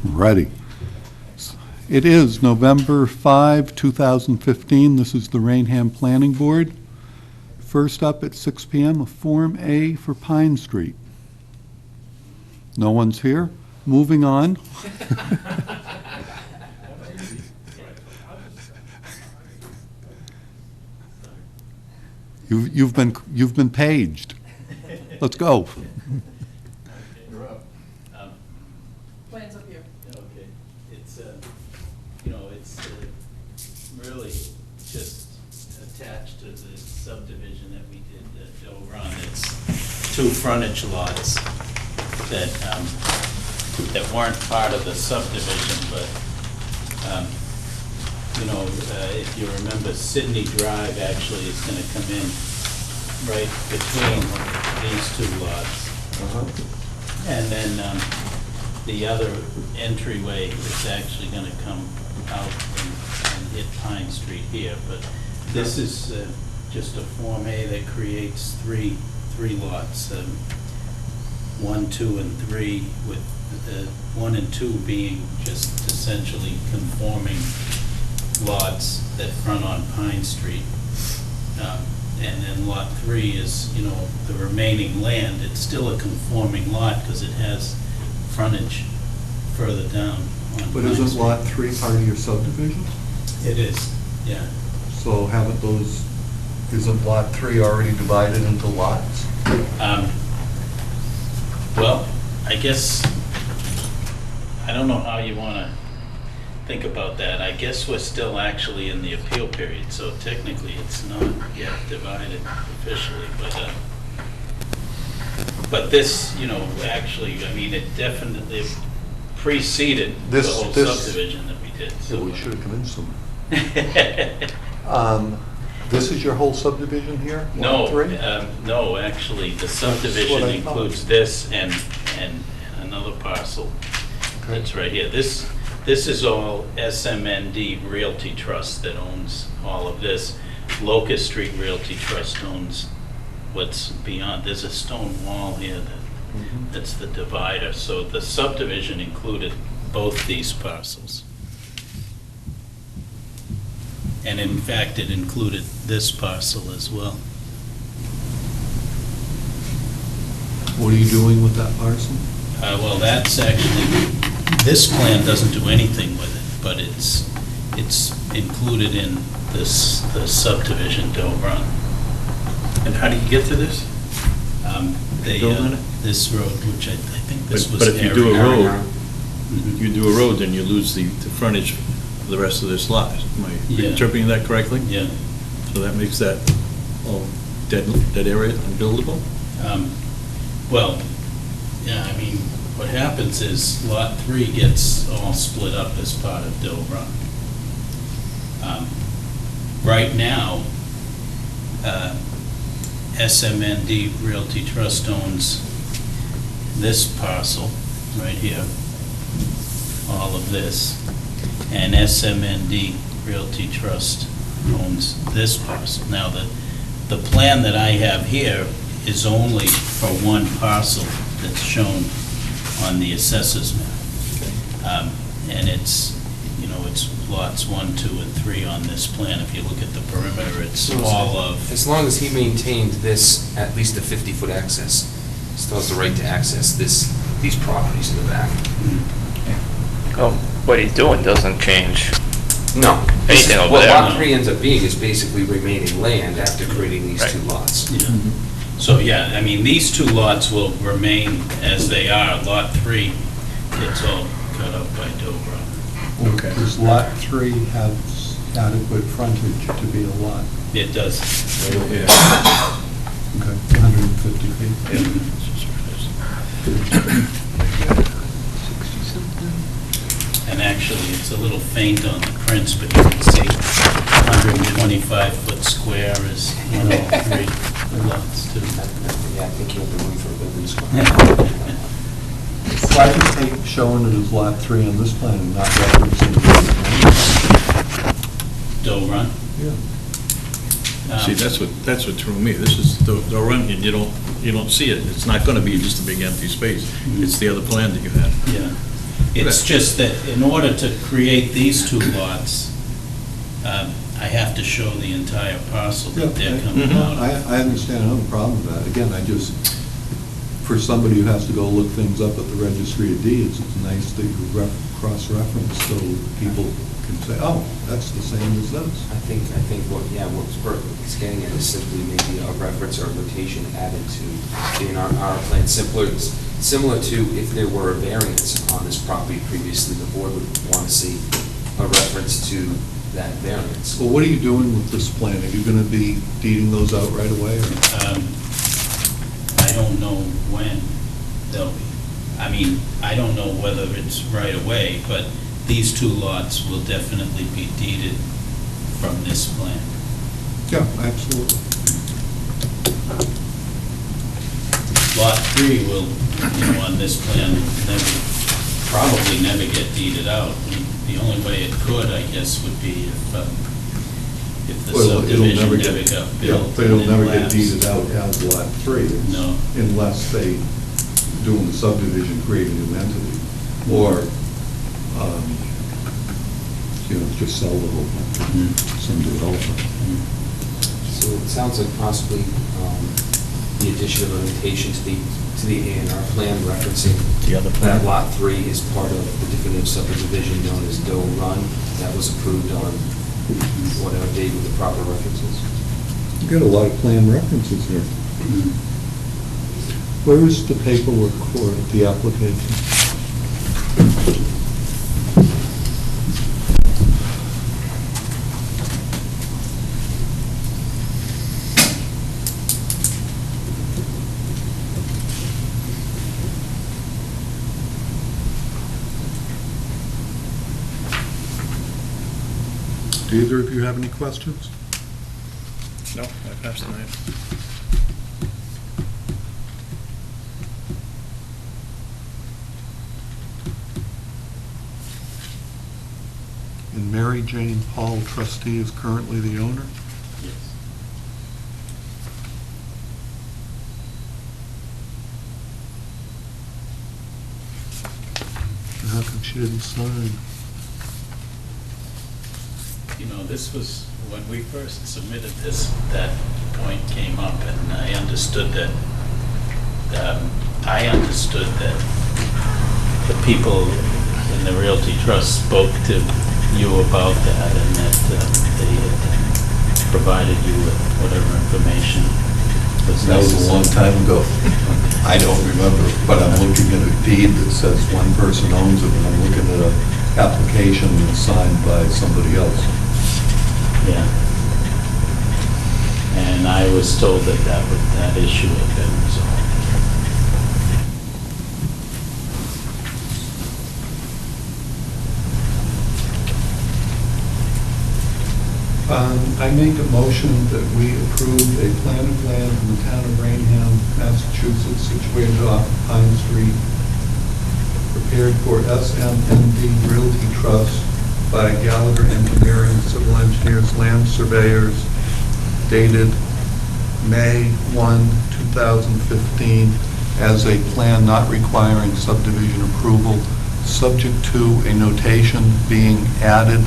Ready. It is November 5, 2015. This is the Raynham Planning Board. First up at 6 p.m., a Form A for Pine Street. No one's here. Moving on. You've been paged. Let's go. Plans up here. Okay, it's, it's really just attached to the subdivision that we did at Doe Run. It's two frontage lots that, that weren't part of the subdivision, but, if you remember, Sydney Drive actually is gonna come in right between these two lots. And then, the other entryway is actually gonna come out and hit Pine Street here, but this is just a Form A that creates three lots, 1, 2, and 3, with the 1 and 2 being just essentially conforming lots that front on Pine Street. And then Lot 3 is, the remaining land. It's still a conforming lot because it has frontage further down on But Pine isn't Street. Lot 3 part of your subdivision? It is, yeah. So isn't Lot 3 already divided into lots? Well, I guess, I don't know how you want to think about that. I guess we're still actually in the appeal period, so technically it's not yet divided officially, but this, actually, I mean, it definitely preceded the whole subdivision that we did. So We should have come in sooner. This is your whole subdivision here? Lot 3? No, actually, the subdivision what I thought. includes this and another parcel that's right here. This is all SMND Realty Trust that owns all of this. Locust Street Realty Trust owns what's beyond. There's a stone wall here that's the divider. So the subdivision included both these parcels. And in fact, it included this parcel as well. What are you doing with that parcel? Well, that's actually, this plan doesn't do anything with it, but it's included in the subdivision Doe Run. And how do you get to this? This road, which I think this was. But if you do a area. road, you do a road, then you lose the frontage for the rest of this lot. Am I Yeah. interpreting that correctly? Yeah. So that makes that all dead area unbuildable? Well, yeah, I mean, what happens is Lot 3 gets all split up as part of Doe Run. Right now, SMND Realty Trust owns this parcel right here, all of this, and SMND Realty Trust owns this parcel. Now, the plan that I have here is only for one parcel that's shown on the assessors map. And it's lots 1, 2, and 3 on this plan. If you look at the perimeter, it's all of. As long as he maintained this, at least a 50-foot access, still has the right to access these properties in the back. Oh, what he's doing doesn't change. No. Anything over What there? Lot 3 ends up being is basically remaining land after creating these Right. two lots. Yeah. So, yeah, I mean, these two lots will remain as they are. Lot 3 gets all cut up by Doe Run. Okay. Does Lot 3 have adequate frontage to be a lot? It does. Okay, 150 feet. And actually, it's a little faint on the prints, but you can see 125-foot square is one of all three lots, too. Yeah, I think you'll be looking for a building square. Why is Tate showing it as Lot 3 on this plan and not referencing it? Doe Run? Yeah. See, that's what threw me. This is the run, and you don't see it. It's not gonna be just a big empty space. It's the other plan that you had. Yeah. It's just that in order to create these two lots, I have to show the entire parcel that they're coming out of. I understand, I don't have a problem with that. Again, I just, for somebody who has to go look things up at the Registry of Deeds, it's nice that you cross-reference so people can say, oh, that's the same as this. I think what Bert is getting at is simply maybe a reference or a notation added to, in our plan, similar to if there were a variance on this property previously, the board would want to see a reference to that variance. Well, what are you doing with this plan? Are you going to be deeding those out right away? Or? I don't know when they'll be. I mean, I don't know whether it's right away, but these two lots will definitely be deeded from this plan. Yeah, absolutely. Lot 3 will, on this plan, probably never get deeded out. The only way it could, I guess, would be if the Well, it'll subdivision never never get- got Yeah, built. but it'll and never then get lapsed. deeded out as Lot 3. No. Unless they, doing the subdivision, create a new entity, or, just sell the whole thing Mm. to some developer. So it sounds like possibly the addition of a notation to the A&R plan referencing The other that Lot 3 is part of the definitive subdivision known as Doe Run. That was approved on whatever date with the proper references. You got a lot of plan references here. Where is the paperwork for the application? Do either of you have any questions? No, I passed the night. And Mary Jane Paul, trustee, is currently the owner? Yes. And how come she didn't sign? You know, this was, when we first submitted this, that point came up, and I understood that the people in the Realty Trust spoke to you about that, and that they had provided you with whatever information was That was a long necessary. time ago. I don't remember, but I'm looking at a deed that says one person owns it, and I'm looking at an application that's signed by somebody else. Yeah. And I was told that that issue had been resolved. I make a motion that we approve a plan of land in the town of Raynham, Massachusetts, situated off Pine Street, prepared for SMND Realty Trust by Gallagher Engineering, Civil Engineers, Land Surveyors, dated May 1, 2015, as a plan not requiring subdivision approval, subject to a notation being added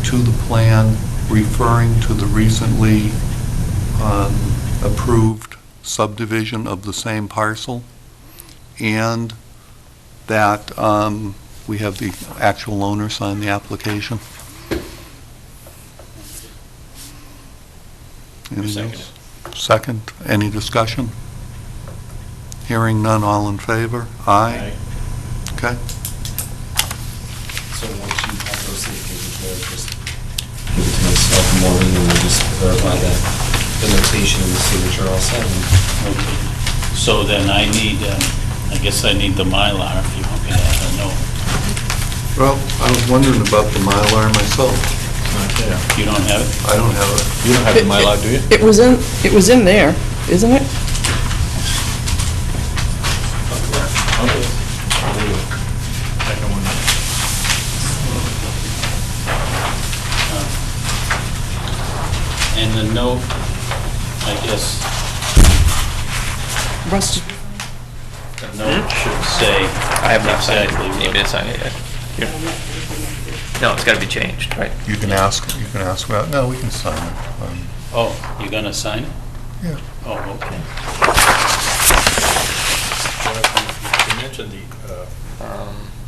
to the plan referring to the recently approved subdivision of the same parcel, and that we have the actual owner sign the application. Anything else? Second. Any discussion? Hearing none, all in favor? Aye. Okay. So once you have those things taken care of, just give it to myself and Maureen, and we'll just verify that the notation and the signature are all set. Okay. So then I need, I guess I need the Mylar if you want me to have a note. Well, I was wondering about the Mylar myself. You don't have it? I don't have it. You don't have the Mylar, do you? It was in there, isn't it? Second one. And the note, I guess, Russ, that note should say I have not signed it. exactly You need me to what. sign it yet? Here. No, it's gotta be changed, right? You can ask, well, no, we can sign it. Oh, you're gonna sign it? Yeah. Oh, okay. You mentioned the,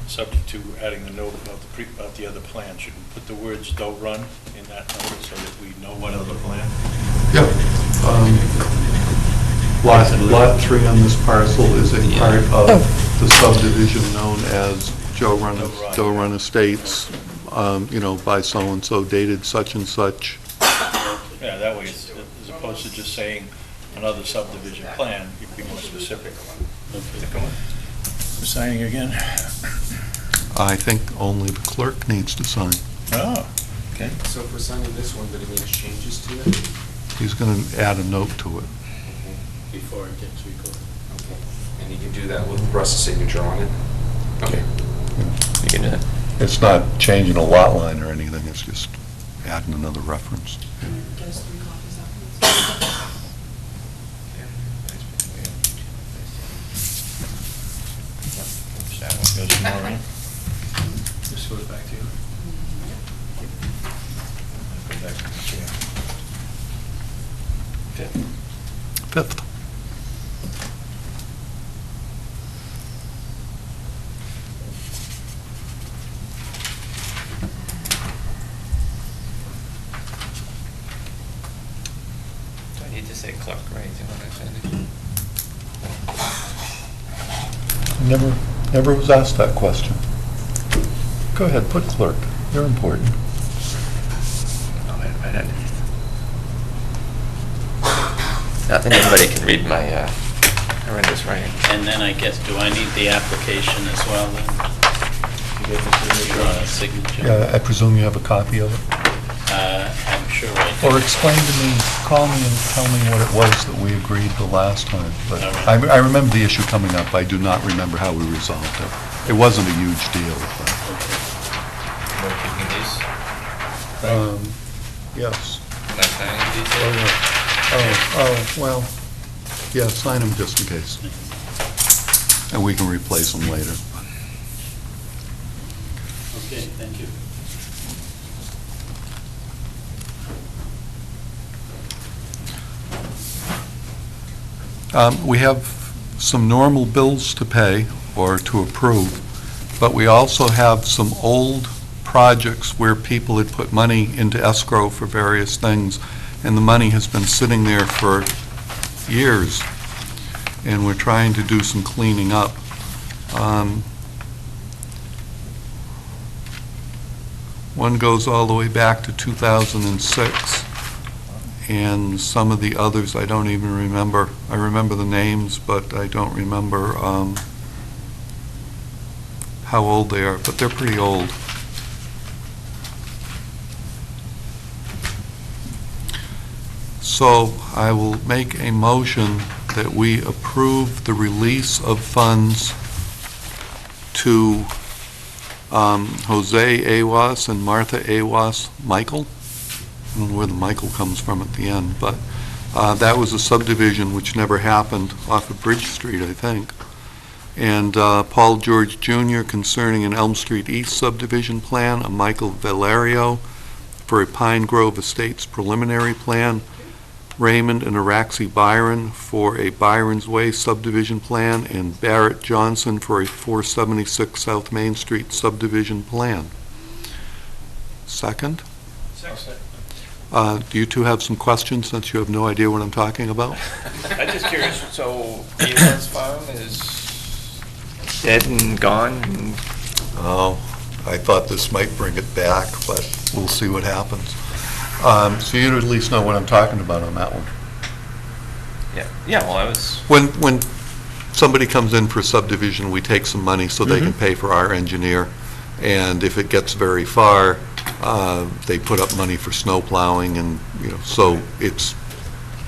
subject to adding the note about the other plan. Should we put the words "don't run" in that note so that we know what other plan? Yeah. Lot 3 on this parcel is a part of the subdivision known as Joe Run Estates, by so-and-so dated such and such. Yeah, that way, as opposed to just saying another subdivision plan, you can be more specific. Signing again? I think only the clerk needs to sign. Oh, okay. So if we're signing this one, but it makes changes to it? He's going to add a note to it. Okay, Before it gets recorded. okay. And you can do that with Russ's signature on it? Okay. You can do that. It's not changing a lot line or anything, it's just adding another reference. Get us 3 copies That one goes tomorrow, right? This goes back to you? Go back to the chair. Fifth. Do I need to say clerk or anything on that signature? Never was asked that question. Go ahead, put clerk. They're important. No, I didn't. Not that anybody can read my horrendous writing. And then I guess, do I need the application as well then? You get the signature on a signature? Yeah, I presume you have a copy of it? I'm sure I do. Or explain to me, call me and tell me what it was that we agreed the last time. But All right. I remember the issue coming up. I do not remember how we resolved it. It wasn't a huge deal. But, We're keeping these? yes. Am I signing these? Oh, yeah. Oh, well, yeah, sign them just in case. And we can replace them later. Okay, thank you. We have some normal bills to pay or to approve, but we also have some old projects where people had put money into escrow for various things, and the money has been sitting there for years, and we're trying to do some cleaning up. One goes all the way back to 2006. And some of the others I don't even remember. I remember the names, but I don't remember how old they are, but they're pretty old. So I will make a motion that we approve the release of funds to Jose Awas and Martha Awas Michael. I don't know where the Michael comes from at the end, but that was a subdivision which never happened off of Bridge Street, I think. And Paul George Jr. concerning an Elm Street East subdivision plan, a Michael Valerio for a Pine Grove Estates preliminary plan, Raymond and Araxi Byron for a Byron's Way subdivision plan, and Barrett Johnson for a 476 South Main Street subdivision plan. Second? Do you two have some questions, since you have no idea what I'm talking about? I'm just curious, so Elon's farm is dead and gone? And Oh, I thought this might bring it back, but we'll see what happens. So you at least know what I'm talking about on that one. yeah, well, I was, When somebody comes in for a subdivision, we take some money so they can pay for our engineer, and if it gets very far, they put up money for snow plowing, and, so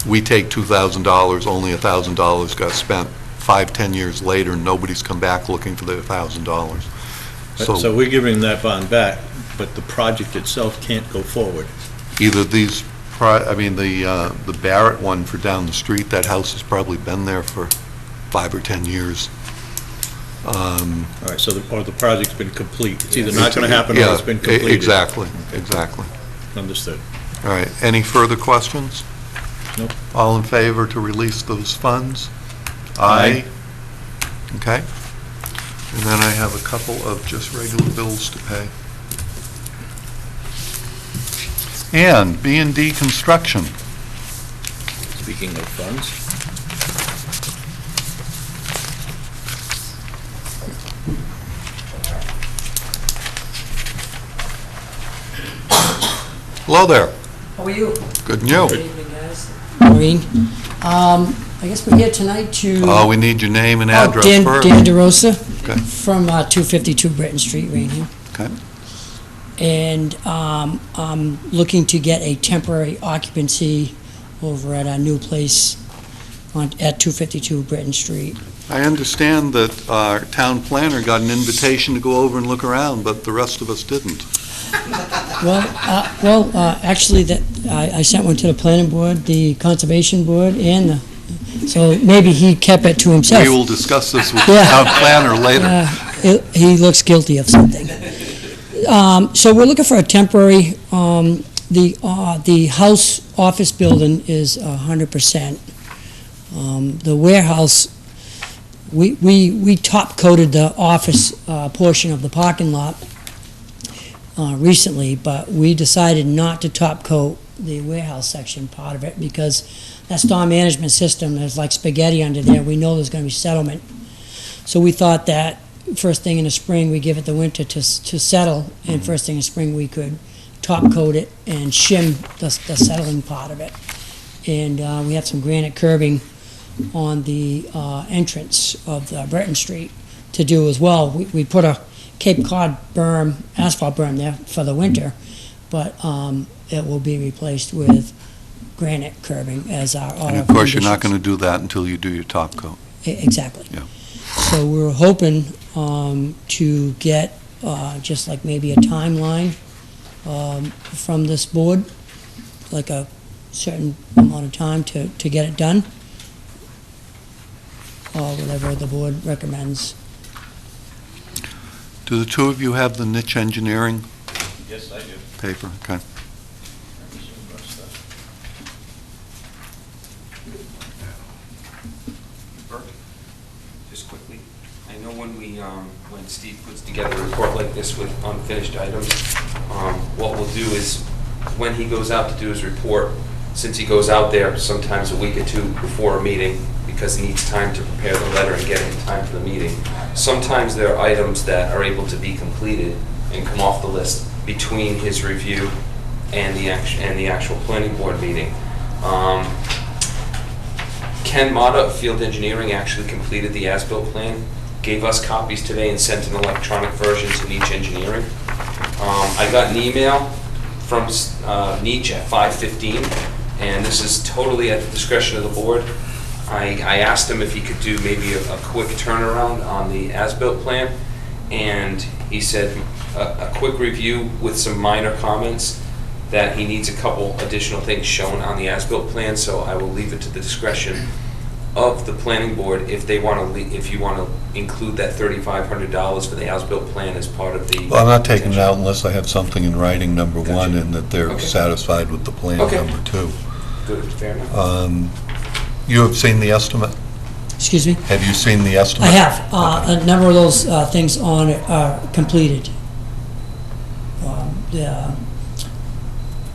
we take $2,000, only $1,000 got spent. 5-10 years later, nobody's come back looking for their $1,000. So we're giving that bond back, but the project itself can't go forward. Either the Barrett one for down the street, that house has probably been there for 5 or 10 years. All right, so the project's been complete. It's either not going to happen or it's been completed. Exactly, exactly. Understood. All right, any further questions? Nope. All in favor to release those funds? Aye. Okay. And then I have a couple of just regular bills to pay. And B&D Construction. Speaking of funds, Hello there. How are you? Good and you? Good evening, guys. Maureen. I guess we're here tonight to... Oh, we need your name and Oh, address Dan first. DeRosa Okay. from 252 Britton Street, Raynham. Okay. And I'm looking to get a temporary occupancy over at our new place at 252 Britton Street. I understand that our town planner got an invitation to go over and look around, but the rest of us didn't. Actually, I sent one to the planning board, the conservation board, and so maybe he kept it to himself. We will discuss this with the Yeah. town planner later. He looks guilty of something. So we're looking for a temporary, the house office building is 100%. The warehouse, we top coated the office portion of the parking lot recently, but we decided not to top coat the warehouse section part of it because that storm management system is like spaghetti under there. We know there's going to be settlement. So we thought that first thing in the spring, we give it the winter to settle, and first thing in spring, we could top coat it and shim the settling part of it. And we have some granite curbing on the entrance of the Britton Street to do as well. We put a Cape Cod berm, asphalt berm there for the winter, but it will be replaced with granite curbing as our order And of of course, you're not going conditions. to do that until you do your top coat. Exactly. Yeah. So we're hoping to get just like maybe a timeline from this board, like a certain amount of time to get it done, or whatever the board recommends. Do the two of you have the niche engineering yes, I do. paper? Okay. Burke, just quickly, I know when Steve puts together a report like this with unfinished items, what we'll do is, when he goes out to do his report, since he goes out there sometimes a week or two before a meeting, because he needs time to prepare the letter and get it in time for the meeting, sometimes there are items that are able to be completed and come off the list between his review and the actual planning board meeting. Ken Mata of Field Engineering actually completed the as-built plan, gave us copies today and sent an electronic version to Niche Engineering. I got an email from Niche at 5:15, and this is totally at the discretion of the board. I asked him if he could do maybe a quick turnaround on the as-built plan, and he said a quick review with some minor comments, that he needs a couple additional things shown on the as-built plan, so I will leave it to the discretion of the planning board if they want to, if you want to include that $3,500 for the as-built plan as part of the... Well, I'm not taking it out unless I have something in writing, number Gotcha. one, and that they're Okay. satisfied with the plan, Okay. number two. Good, fair enough. You have seen the estimate? Excuse me? Have you seen the estimate? I have. A number of those things on it are completed.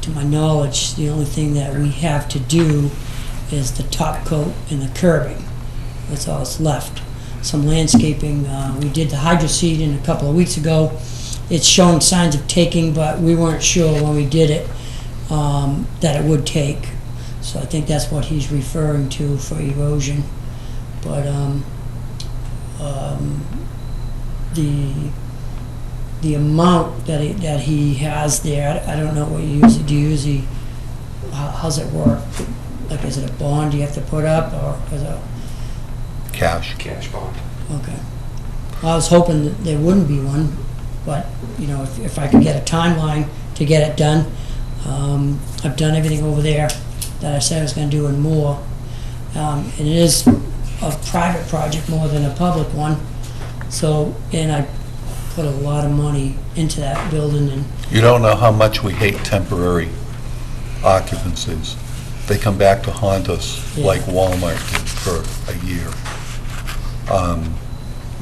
To my knowledge, the only thing that we have to do is the top coat and the curbing. That's all that's left. Some landscaping, we did the hydro seeding a couple of weeks ago. It's showing signs of taking, but we weren't sure when we did it that it would take. So I think that's what he's referring to for erosion. But the amount that he has there, I don't know what you use. Do you usually, how's it work? Like, is it a bond you have to put up, or is it? Cash. Cash bond. Okay. Well, I was hoping that there wouldn't be one, but, you know, if I could get a timeline to get it done. I've done everything over there that I said I was gonna do and more. And it is a private project more than a public one. So, and I put a lot of money into that building, and You don't know how much we hate temporary occupancies. They come back to haunt us like Walmart did for a year.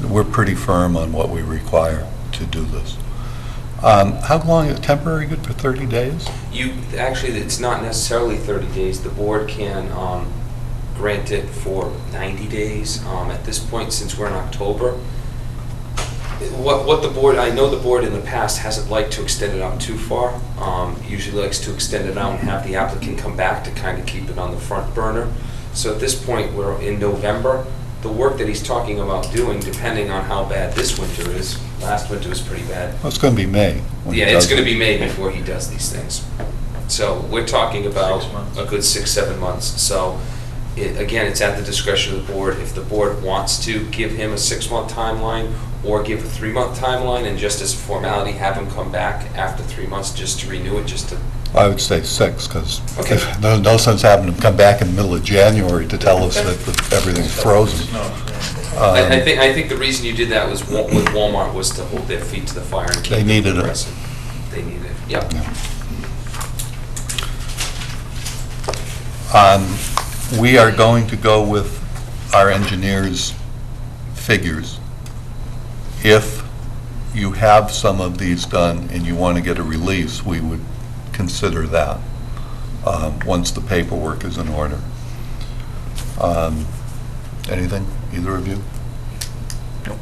We're pretty firm on what we require to do this. How long, temporary good for 30 days? Actually, it's not necessarily 30 days. The board can grant it for 90 days. At this point, since we're in October, what the board, I know the board in the past hasn't liked to extend it out too far. Usually likes to extend it out and have the applicant come back to kind of keep it on the front burner. So at this point, we're in November. The work that he's talking about doing, depending on how bad this winter is, last winter was pretty bad. Well, it's going to be May. when he Yeah, it's does going it. to be May before he does these things. So we're talking about 6 months. a good 6-7 months. So again, it's at the discretion of the board. If the board wants to give him a 6-month timeline or give a 3-month timeline, and just as a formality, have him come back after 3 months just to renew it, just to, I would say 6, because Okay. there's no sense having them come back in the middle of January to tell us that everything's frozen. No, I think the reason you did that was with Walmart was to hold their feet to the fire and keep They it needed it. progressive. They needed it, yep. We are going to go with our engineer's figures. If you have some of these done and you want to get a release, we would consider that, once the paperwork is in order. Anything, either of you? Nope.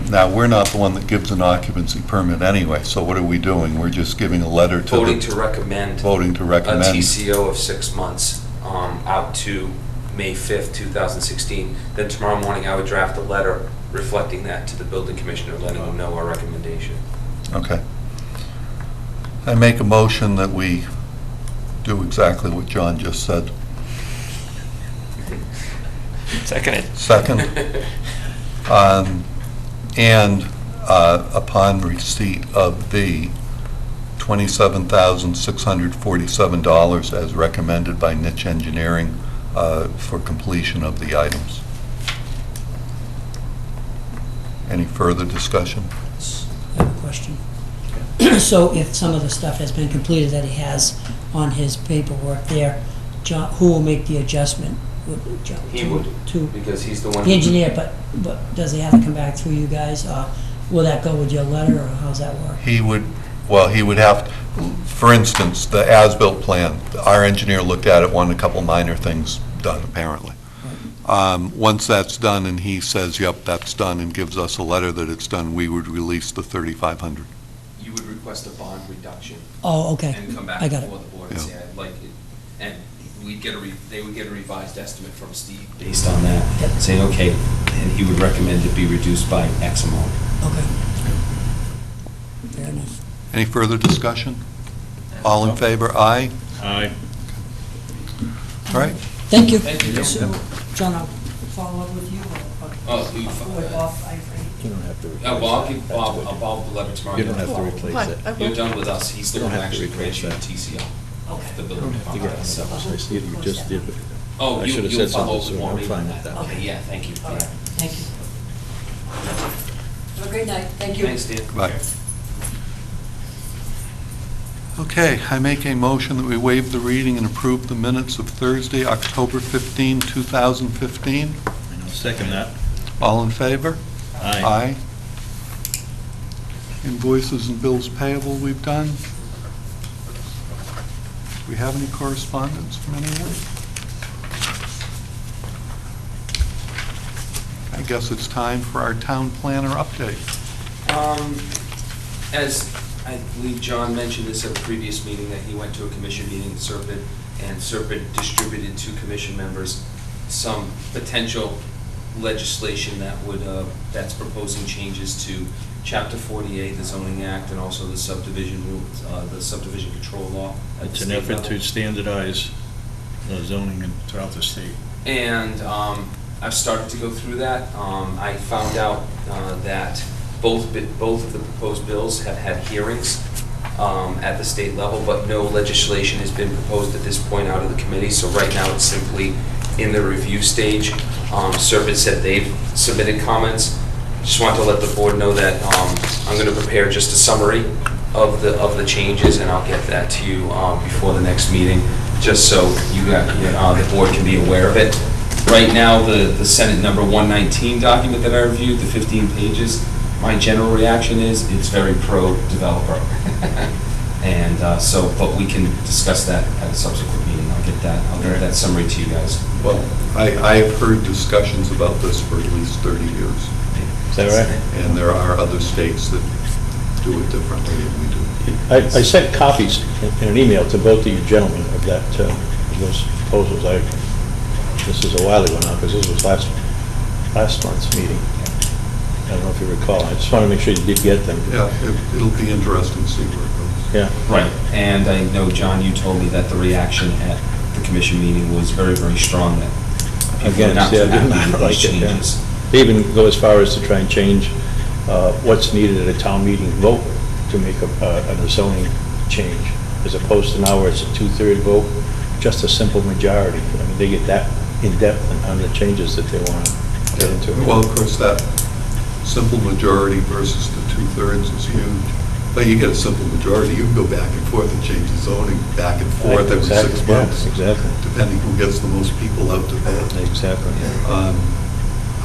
Now, we're not the one that gives an occupancy permit anyway, so what are we doing? We're just giving a letter to the... Voting to recommend Voting to a recommend. TCO of 6 months out to May 5th, 2016. Then tomorrow morning, I would draft a letter reflecting that to the building commissioner, letting them know our recommendation. Okay. I make a motion that we do exactly what John just said. Seconded. Second. And upon receipt of the $27,647 as recommended by Niche Engineering for completion of the items. Any further discussion? I have a question. So if some of the stuff has been completed that he has on his paperwork there, John, who will make the adjustment? John, He would, To because he's the one. the engineer, but does he have to come back through you guys? Will that go with your letter, or how's that work? He would, well, he would have, for instance, the as-built plan, our engineer looked at it, wanted a couple minor things done, apparently. Once that's done and he says, yep, that's done, and gives us a letter that it's done, we would release the $3,500. You would request a bond reduction Oh, okay. and come back I got it. before the board and Yeah. say, I'd like it. And they would get a revised estimate from Steve based on that, Yep. saying, okay, and he would recommend it be reduced by X amount. Okay. Fair enough. Any further discussion? All in favor, aye? Aye. All right. Thank you. Thank you. So, John, I'll follow up with you, or Oh, you, with Bob, I You don't have to replace well, I'll give that. Bob, That's I'll what Bob the letter tomorrow. You don't have to replace Fine, it. I will. You're done with us, he's the You one don't who have to actually grants you the replace TCO, Okay. the You building don't have to get department. So- another place. You just did it. Oh, I you, should have you'll said follow something up sooner. with I'm me fine on with that. Okay, yeah, thank you. All right, Yeah. thank you. Have a great night. Thank you. Thanks, Dan. Bye. Okay, I make a motion that we waive the reading and approve the minutes of Thursday, October 15, 2015. I'll second that. All in favor? Aye. Aye. Invoices and bills payable we've done. Do we have any correspondence from anyone? I guess it's time for our town planner update. As I believe John mentioned this at a previous meeting, that he went to a commission meeting in Serpent, and Serpent distributed to commission members some potential legislation that would, that's proposing changes to Chapter 48, the zoning act, and also the subdivision rules, the subdivision control law. at the It's an state effort level. to standardize zoning throughout the state. And I've started to go through that. I found out that both of the proposed bills have had hearings at the state level, but no legislation has been proposed at this point out of the committee. So right now, it's simply in the review stage. Serpent said they've submitted comments. Just want to let the board know that I'm going to prepare just a summary of the changes, and I'll get that to you before the next meeting, just so the board can be aware of it. Right now, the Senate number 119 document that I reviewed, the 15 pages, my general reaction is it's very pro-developer. And but we can discuss that at a subsequent meeting. I'll get that summary to you guys. Well, I have heard discussions about this for at least 30 years. Is that right? And there are other states that do it differently than we do. I sent copies in an email to both of you gentlemen of that, of those proposals. This is a while ago now, because this was last month's meeting. I don't know if you recall. I just want to make sure you did get them. Yeah, it'll be interesting to see where it goes. Yeah. Right, and I know, John, you told me that the reaction at the commission meeting was very, very strong, that people Again, were not yeah, too happy I with like those it, yeah. changes. They even go as far as to try and change what's needed at a town meeting vote to make a zoning change, as opposed to now where it's a 2/3 vote, just a simple majority. I mean, they get that in-depth on the changes that they want to get into. Well, of course, that simple majority versus the 2/3 is huge. But you get a simple majority, you can go back and forth and change the zoning back and forth every 6 Exactly, yeah, months, exactly. depending who gets the most people out to vote. Exactly.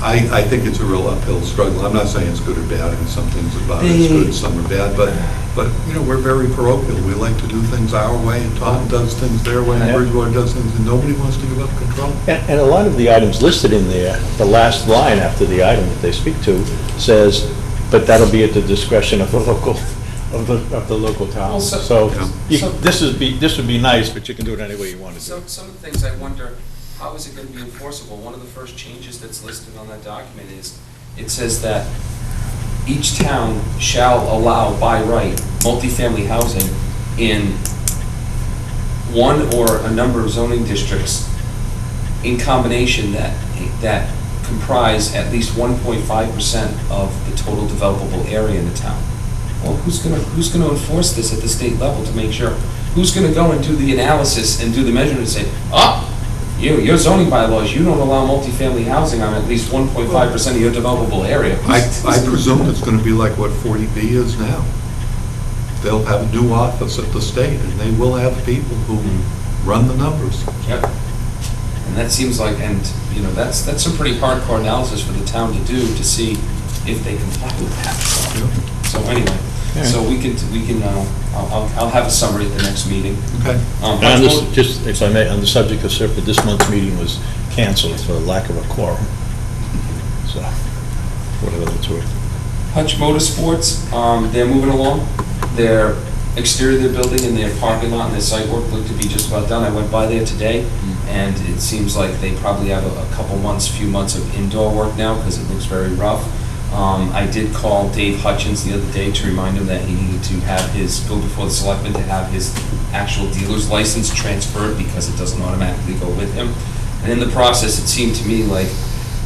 I think it's a real uphill struggle. I'm not saying it's good or bad, and some things about it is good, some are bad, but we're very parochial. We like to do things our way, and Taunton does things their way, and Yeah. Bridgewater does things, and nobody wants to give up control. And a lot of the items listed in there, the last line after the item that they speak to says, but that'll be at the discretion of the local, of the local town. Well, So so- this would be nice, but you can do it any way you want to do it. Some of the things I wonder, how is it going to be enforceable? One of the first changes that's listed on that document is, it says that each town shall allow by right multifamily housing in one or a number of zoning districts in combination that comprise at least 1.5% of the total developable area in the town. Well, who's gonna enforce this at the state level to make sure? Who's gonna go and do the analysis and do the measurement and say, your zoning bylaws, you don't allow multifamily housing on at least 1.5% of your developable area? I presume it's going to be like what 40B is now. They'll have a new office at the state, and they will have people who run the numbers. Yep. And that seems like, that's some pretty hardcore analysis for the town to do to see if they comply with that. So anyway, so we can, I'll have a summary at the next meeting. Okay. And just, if I may, on the subject of Serpent, this month's meeting was canceled for lack of a quorum. So, whatever that's worth. Hutch Motorsports, they're moving along. Their exterior of their building and their parking lot and their site work look to be just about done. I went by there today, and it seems like they probably have a few months of indoor work now, because it looks very rough. I did call Dave Hutchins the other day to remind him that he needed to have go before the selectmen to have his actual dealer's license transferred, because it doesn't automatically go with him. And in the process, it seemed to me like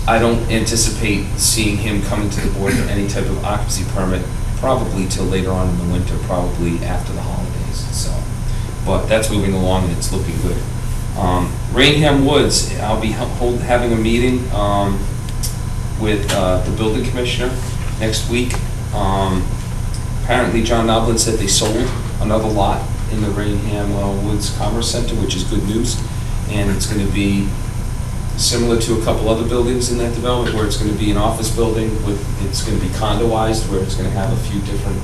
I don't anticipate seeing him coming to the board for any type of occupancy permit probably till later on in the winter, probably after the holidays. So, but that's moving along and it's looking good. Raynham Woods, I'll be having a meeting with the building commissioner next week. Apparently, John Noblin said they sold another lot in the Raynham Woods Commerce Center, which is good news. And it's going to be similar to a couple other buildings in that development, where it's going to be an office building it's going to be condoized, where it's going to have a few different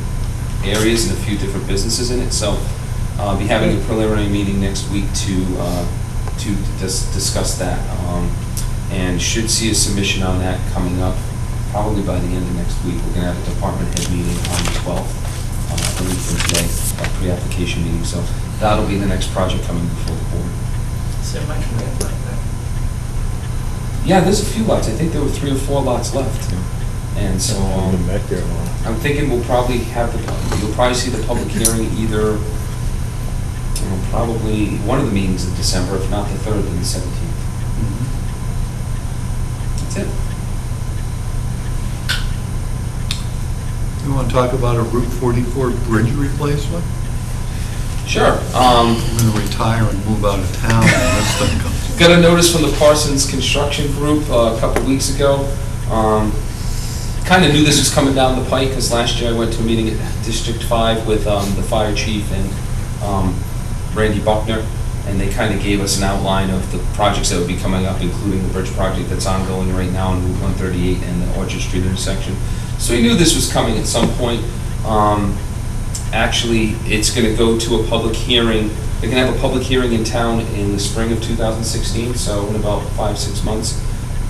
areas and a few different businesses in it. So I'll be having a preliminary meeting next week to discuss that. And should see a submission on that coming up probably by the end of next week. We're going to have a department head meeting on the 12th, a week from today, a pre-application meeting. So that'll be the next project coming before the board. Is there much land like that? Yeah, there's a few lots. I think there were 3 or 4 lots left. And so I've been back there a while. I'm thinking you'll probably see the public hearing either, probably one of the meetings in December, if not the 3rd, then the 17th. That's it. You want to talk about a Route 44 bridge replacement? Sure. I'm going to retire and move out of town when this thing comes in. got a notice from the Parsons Construction Group a couple weeks ago. Kind of knew this was coming down the pike, because last year I went to a meeting at District 5 with the fire chief and Randy Buckner, and they kind of gave us an outline of the projects that would be coming up, including the bridge project that's ongoing right now on Route 138 and the Orchard Street intersection. So we knew this was coming at some point. Actually, it's going to go to a public hearing. They're going to have a public hearing in town in the spring of 2016, so in about 5-6 months.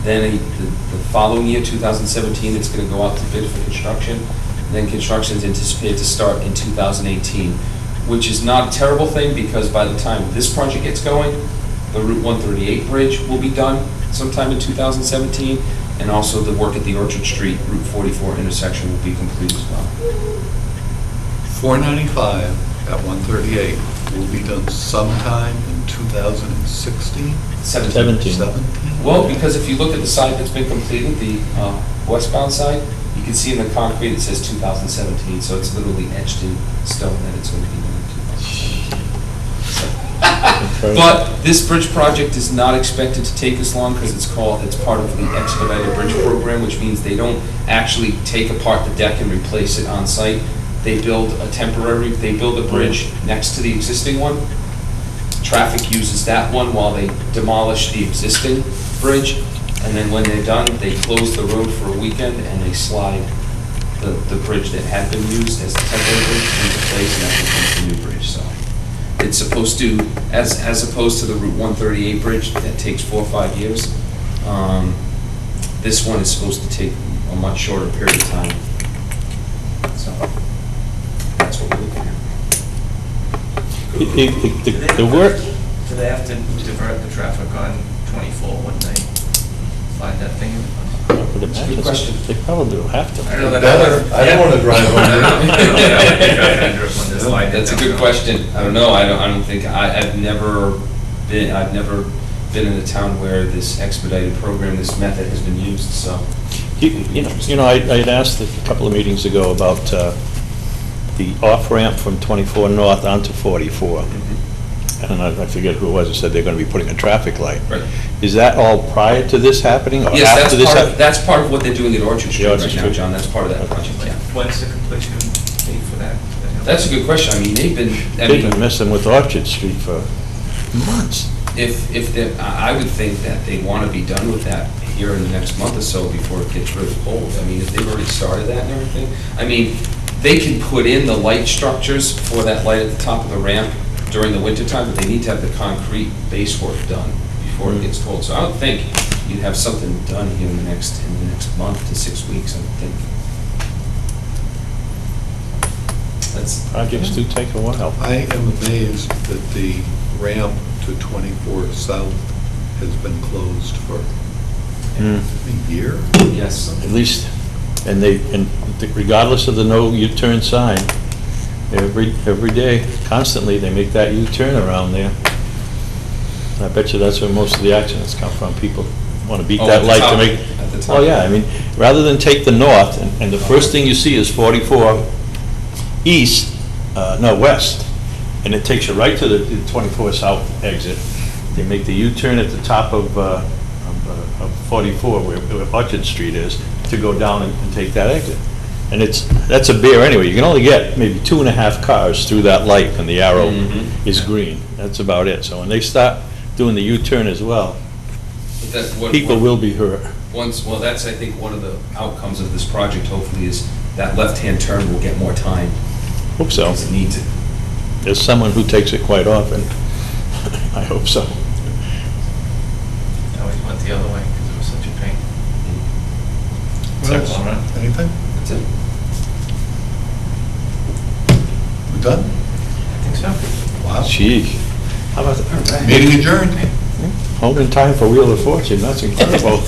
Then the following year, 2017, it's going to go out to bid for construction. Then construction is anticipated to start in 2018, which is not a terrible thing, because by the time this project gets going, the Route 138 bridge will be done sometime in 2017, and also the work at the Orchard Street Route 44 intersection will be complete as well. 495 at 138 will be done sometime in 2016? 17. 17? Well, because if you look at the side that's been completed, the westbound side, you can see in the concrete it says 2017, so it's literally etched in stone that it's going to be done in 2017. But this bridge project is not expected to take as long, because it's part of the expedited bridge program, which means they don't actually take apart the deck and replace it on site. They build a bridge next to the existing one. Traffic uses that one while they demolish the existing bridge, and then when they're done, they close the road for a weekend and they slide the bridge that had been used as a temporary bridge into place, and that becomes the new bridge. So it's supposed to, as opposed to the Route 138 bridge that takes 4 or 5 years, this one is supposed to take a much shorter period of time. So that's what we're looking at. The work, Do they have to divert the traffic on 24 when they slide that thing in? That's a good question. they probably don't have to. I don't know that. I don't want to drive on that. That's a good question. I don't know. I don't think, I've never been in a town where this expedited program, this method has been used, so. You know, I had asked a couple of meetings ago about the off-ramp from 24 north onto 44. And I forget who it was that said they're going to be putting a traffic light. Right. Is that all prior to this happening, or Yes, after this happening? that's part of what they're doing at Orchard Street Orchard right now, Street. John. That's part of that project, yeah. When's the completion date for that? That's a good question. I mean, they've been, They've been messing with Orchard Street for months. I would think that they want to be done with that here in the next month or so before it gets really cold. I mean, if they've already started that and everything, I mean, they can put in the light structures for that light at the top of the ramp during the wintertime, but they need to have the concrete base work done before it gets cold. So I would think you'd have something done here in the next month to 6 weeks, I would think. Projects do take a while. I am amazed that the ramp to 24 South has been closed for a year. Yes. At least, and regardless of the no U-turn sign, every day, constantly, they make that U-turn around there. I bet you that's where most of the accidents come from. People want to beat that light to make. At the top. Oh, yeah, I mean, rather than take the north, and the first thing you see is 44 east, west, and it takes you right to the 24 south exit. They make the U-turn at the top of 44, where Orchard Street is, to go down and take that exit. And that's a bare anyway. You can only get maybe 2.5 cars through that light when the arrow is green. That's about it. So when they start doing the U-turn as well, people will be hurt. Well, that's, I think, one of the outcomes of this project, hopefully, is that left-hand turn will get more time. Hope so. Because it needs it. There's someone who takes it quite often. I hope so. I always went the other way because it was such a pain. What else? All right. Anything? That's it. We done? I think so. Wow. Gee. How about that? Meeting adjourned. Home in time for Wheel of Fortune. That's incredible.